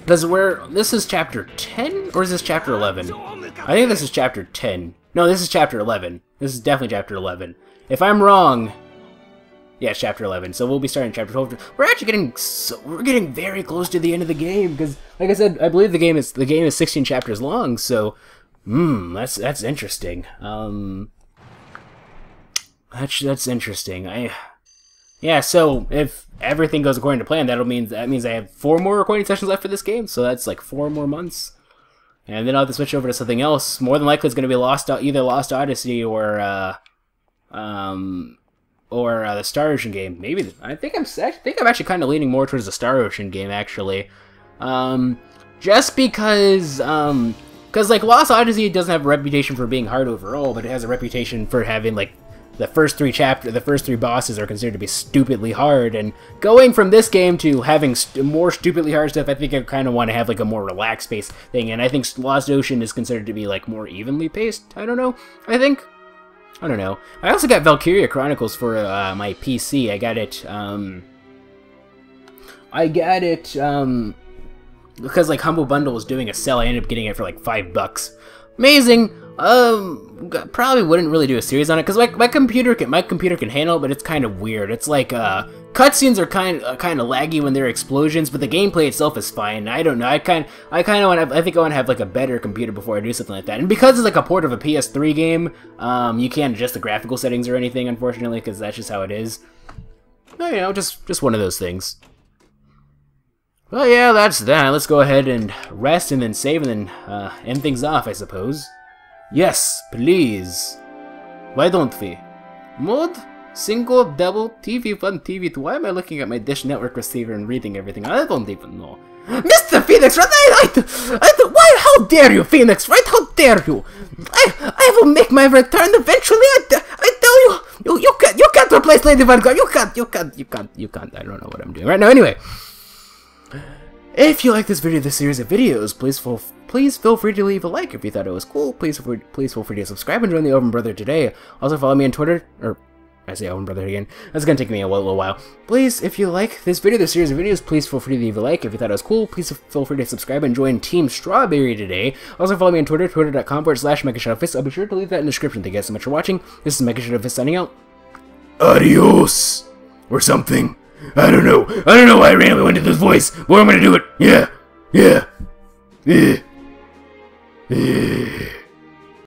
Speaker 1: Because this is chapter 10 or is this chapter 11? I think this is chapter 10. No, this is chapter 11. This is definitely chapter 11. If I'm wrong, yeah, it's chapter 11. So we'll be starting chapter 12. We're actually getting very close to the end of the game because, like I said, I believe the game is 16 chapters long. So. That's interesting. That's interesting. Yeah, so if everything goes according to plan, that means I have 4 more recording sessions left for this game, so that's like 4 more months. And then I'll have to switch over to something else. More than likely it's gonna be either Lost Odyssey or the Star Ocean game. Maybe I think I'm actually kind of leaning more towards the Star Ocean game actually. Just because like Lost Odyssey doesn't have a reputation for being hard overall, but it has a reputation for having like the first 3 bosses are considered to be stupidly hard, and going from this game to having more stupidly hard stuff, I think I kind of want to have like a more relaxed paced thing, and I think Lost Ocean is considered to be like more evenly paced. I don't know. I don't know. I also got Valkyria Chronicles for my PC. I got it. I got it, because, like, Humble Bundle was doing a sale. I ended up getting it for, like, $5. Amazing! Probably wouldn't really do a series on it, because my computer can handle it, but it's kind of weird. It's like, cutscenes are kind of laggy when there are explosions, but the gameplay itself is fine. I don't know, I think I want to have, like, a better computer before I do something like that. And because it's, like, a port of a PS3 game, you can't adjust the graphical settings or anything, unfortunately, because that's just how it is. But, you know, just one of those things. Well, yeah, that's that. Let's go ahead and rest and then save and then end things off, I suppose. Yes, please. Why don't we? Mode, single, double, TV1, TV2. Why am I looking at my Dish Network receiver and reading everything? I don't even know. Mr. Phoenix, right? Why? How dare you, Phoenix? Right? How dare you? I will make my return eventually. I tell you, you can't replace Lady Vanguard. You can't. I don't know what I'm doing right now. Anyway. If you like this series of videos, please feel free to leave a like if you thought it was cool. Please feel free to subscribe and join the Oven Brother today. Also follow me on Twitter, or I say Oven Brother again. That's gonna take me a little while. Please, if you like this series of videos, please feel free to leave a like if you thought it was cool. Please feel free to subscribe and join Team Strawberry today. Also follow me on Twitter, twitter.com/MegaShadowFist. I'll be sure to leave that in the description. Thank you guys so much for watching. This is MegaShadowFist signing out. Adios, or something. I don't know why I randomly went into this voice, but I'm gonna do it. Yeah.